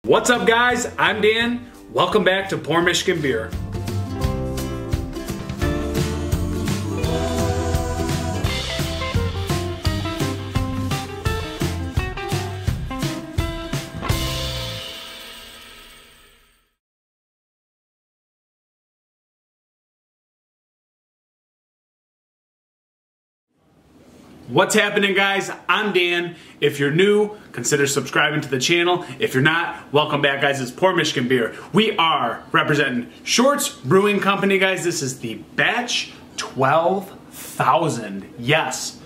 What's up, guys? I'm Dan. Welcome back to Pourmichiganbeer. What's happening, guys? I'm Dan. If you're new, consider subscribing to the channel. If you're not, welcome back, guys. It's Pourmichiganbeer. We are representing Shorts Brewing Company, guys. This is the batch 12,000. Yes,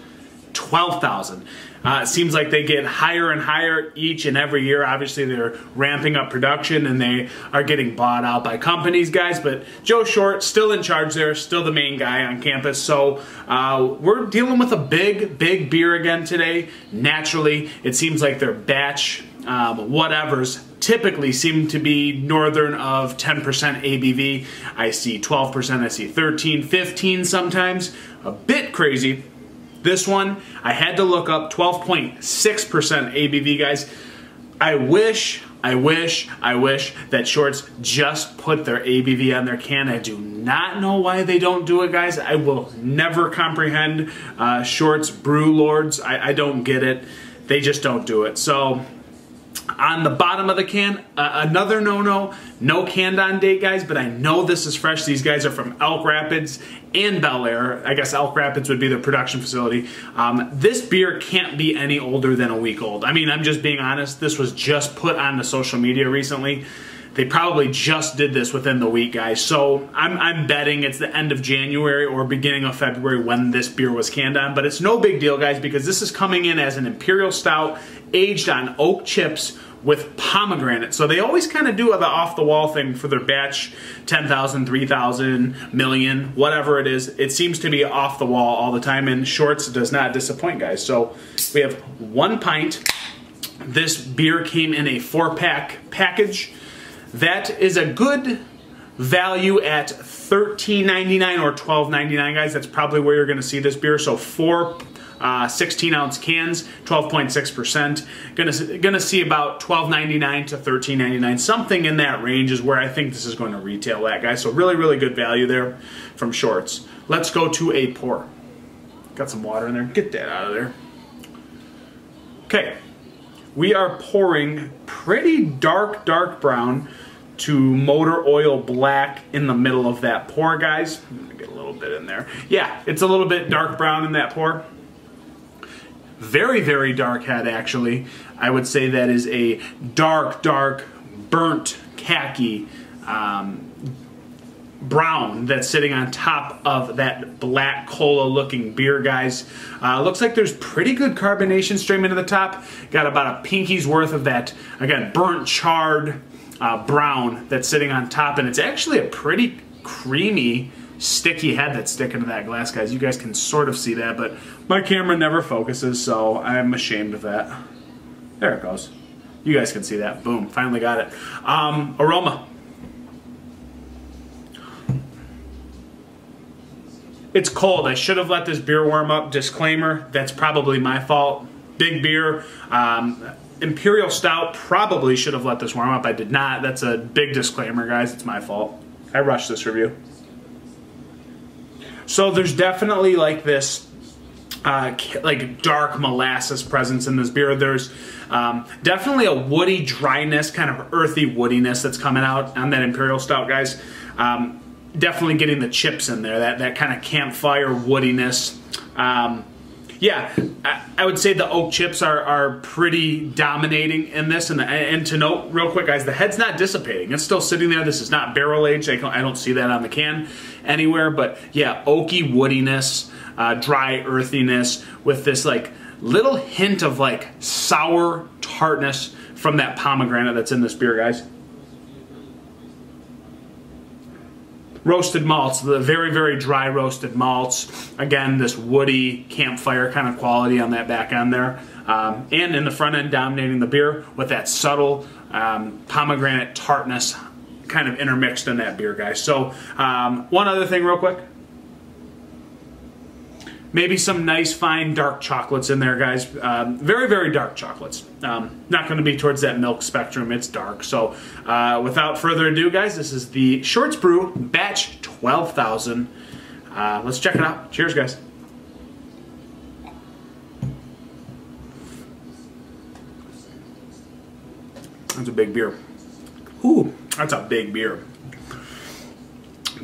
12,000. It seems like they get higher and higher each and every year. Obviously, they're ramping up production and they are getting bought out by companies, guys. But Joe Short, still in charge there, still the main guy on campus. So we're dealing with a big beer again today. Naturally, it seems like their batch whatevers typically seem to be northern of 10% ABV. I see 12%, I see 13, 15 sometimes. A bit crazy. This one, I had to look up 12.6% ABV, guys. I wish that Shorts just put their ABV on their can. I do not know why they don't do it, guys. I will never comprehend Shorts brew lords. I don't get it. They just don't do it. So on the bottom of the can, another no canned on date, guys, but I know this is fresh. These guys are from Elk Rapids and Bel Air. I guess Elk Rapids would be their production facility. This beer can't be any older than a week old. I mean, I'm just being honest. This was just put on the social media recently. They probably just did this within the week, guys. So I'm betting it's the end of January or beginning of February when this beer was canned on. But it's no big deal, guys, because this is coming in as an Imperial Stout aged on oak chips with pomegranate. So they always kind of do the off-the-wall thing for their batch, 10,000, 3,000, million, whatever it is. It seems to be off the wall all the time, and Shorts does not disappoint, guys. So we have 1 pint. This beer came in a 4-pack package. That is a good value at $13.99 or $12.99, guys. That's probably where you're going to see this beer. So 4 16-ounce cans, 12.6%. Gonna see about $12.99 to $13.99. Something in that range is where I think this is going to retail at, guys. So really good value there from Shorts. Let's go to a pour. Got some water in there. Get that out of there. Okay. We are pouring pretty dark brown to motor oil black in the middle of that pour, guys. I'm gonna get a little bit in there. Yeah, it's a little bit dark brown in that pour. Very dark head, actually. I would say that is a dark, burnt khaki brown that's sitting on top of that black cola-looking beer, guys. Looks like there's pretty good carbonation streaming to the top. Got about a pinky's worth of that, again, burnt, charred brown that's sitting on top, and it's actually a pretty creamy, sticky head that's sticking to that glass, guys. You guys can sort of see that, but my camera never focuses, so I'm ashamed of that. There it goes. You guys can see that. Boom. Finally got it. Aroma. It's cold. I should have let this beer warm up. Disclaimer, that's probably my fault. Big beer. Imperial Stout, probably should have let this warm up. I did not. That's a big disclaimer, guys. It's my fault. I rushed this review. So there's definitely like this like dark molasses presence in this beer. There's definitely a woody dryness, kind of earthy woodiness that's coming out on that Imperial Stout, guys. Definitely getting the chips in there, that kind of campfire woodiness. Yeah, I would say the oak chips are pretty dominating in this. And to note real quick, guys, the head's not dissipating. It's still sitting there. This is not barrel aged. I don't see that on the can anywhere. But yeah, oaky woodiness, dry earthiness with this like little hint of like sour tartness from that pomegranate that's in this beer, guys. Roasted malts, the very dry roasted malts. Again, this woody campfire kind of quality on that back end there. And in the front end, dominating the beer with that subtle pomegranate tartness kind of intermixed in that beer, guys. So one other thing real quick. Maybe some nice fine dark chocolates in there, guys. Very, very dark chocolates. Not going to be towards that milk spectrum. It's dark. So without further ado, guys, this is the Shorts Brew Batch 12,000. Let's check it out. Cheers, guys. That's a big beer. Ooh, that's a big beer.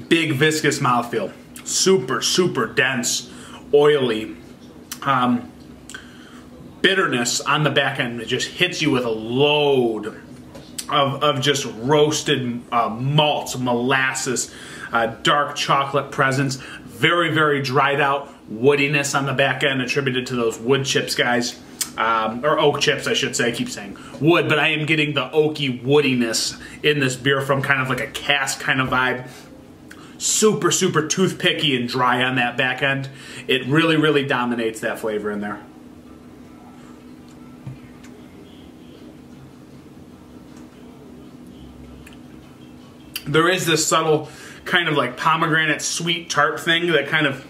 Big viscous mouthfeel. Super, super dense, oily. Bitterness on the back end that just hits you with a load of just roasted malts, molasses, dark chocolate presence. Very, very dried out woodiness on the back end attributed to those wood chips, guys. Or oak chips, I should say. I keep saying wood, but I am getting the oaky woodiness in this beer from kind of like a cask kind of vibe. Super, super toothpicky and dry on that back end. It really, really dominates that flavor in there. There is this subtle kind of like pomegranate sweet tart thing that kind of,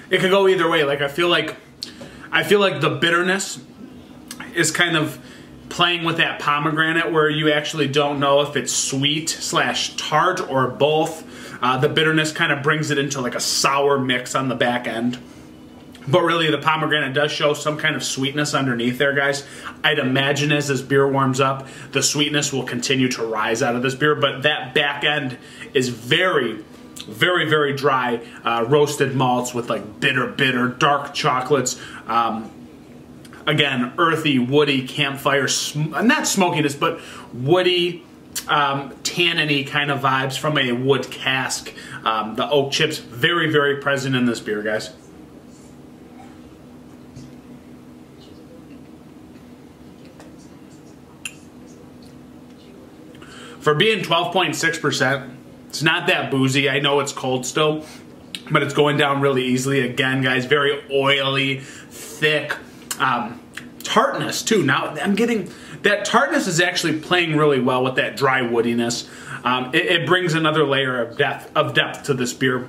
it could go either way. Like I feel like the bitterness is kind of playing with that pomegranate where you actually don't know if it's sweet / tart or both. The bitterness kind of brings it into like a sour mix on the back end. But really the pomegranate does show some kind of sweetness underneath there, guys. I'd imagine as this beer warms up, the sweetness will continue to rise out of this beer. But that back end is very, very, very dry, roasted malts with like bitter, dark chocolates. Again, earthy, woody, campfire, not smokiness, but woody, tanniny kind of vibes from a wood cask. The oak chips, very, very present in this beer, guys. For being 12.6%, it's not that boozy. I know it's cold still, but it's going down really easily. Again, guys, very oily, thick, tartness too. Now I'm getting that tartness is actually playing really well with that dry woodiness. It brings another layer of depth to this beer,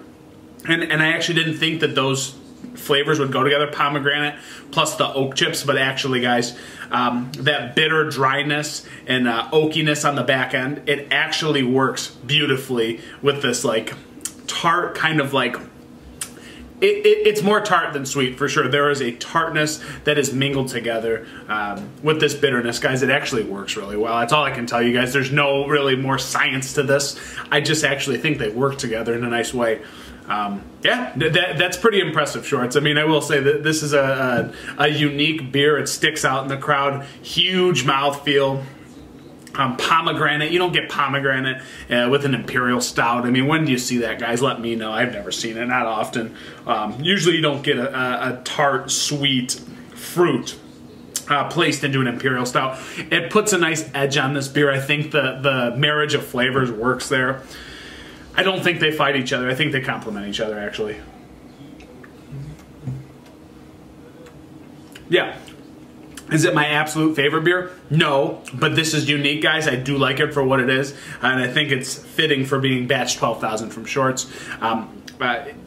and I actually didn't think that those flavors would go together, pomegranate plus the oak chips, but actually, guys, that bitter dryness and oakiness on the back end, it actually works beautifully with this like tart kind of like, it's more tart than sweet for sure. There is a tartness that is mingled together with this bitterness, guys. It actually works really well. That's all I can tell you guys. There's no really more science to this. I just actually think they work together in a nice way. Yeah, that's pretty impressive, Shorts. I mean, I will say that this is a unique beer. It sticks out in the crowd. Huge mouthfeel. Pomegranate. You don't get pomegranate with an Imperial Stout. I mean, when do you see that, guys? Let me know. I've never seen it. Not often. Usually you don't get a tart, sweet fruit placed into an Imperial Stout. It puts a nice edge on this beer. I think the marriage of flavors works there. I don't think they fight each other. I think they complement each other, actually. Yeah. Is it my absolute favorite beer? No, but this is unique, guys. I do like it for what it is, and I think it's fitting for being batch 12,000 from Shorts.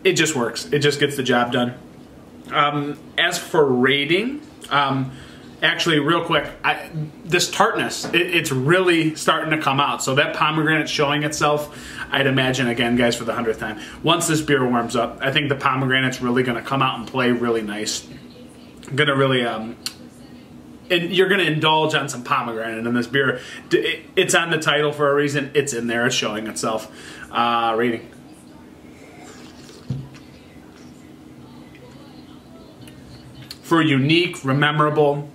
It just works. It just gets the job done. As for rating, actually, real quick, this tartness, it's really starting to come out. So that pomegranate's showing itself, I'd imagine, again, guys, for the 100th time. Once this beer warms up, I think the pomegranate's really going to come out and play really nice. Going to really, and you're going to indulge on some pomegranate in this beer. It's on the title for a reason. It's in there. It's showing itself. Rating. For unique, memorable,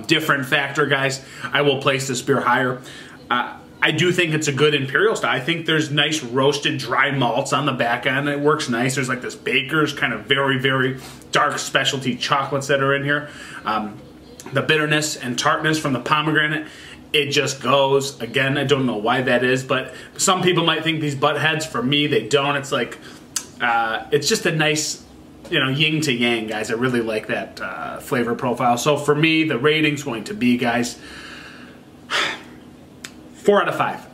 different factor, guys, I will place this beer higher. I do think it's a good Imperial Stout. I think there's nice roasted dry malts on the back end. It works nice. There's like this Baker's kind of very, very dark specialty chocolates that are in here. The bitterness and tartness from the pomegranate, it just goes. Again, I don't know why that is, but some people might think these butt heads. For me, they don't. It's like, it's just a nice, you know, yin to yang, guys. I really like that flavor profile. So for me, the rating's going to be, guys, 4 out of 5.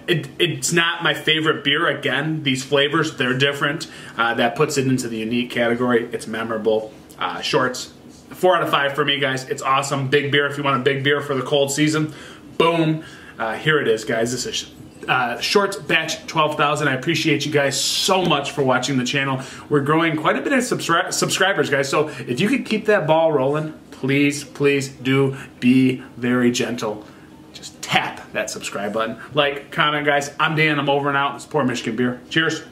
It's not my favorite beer. Again, these flavors, they're different. That puts it into the unique category. It's memorable. Shorts, 4 out of 5 for me, guys. It's awesome. Big beer if you want a big beer for the cold season. Boom. Here it is, guys. This is Shorts batch 12,000. I appreciate you guys so much for watching the channel. We're growing quite a bit of subscribers, guys. So if you could keep that ball rolling, please, please do be very gentle. Just tap that subscribe button. Like, comment, guys. I'm Dan. I'm over and out. It's Pour Michigan Beer. Cheers.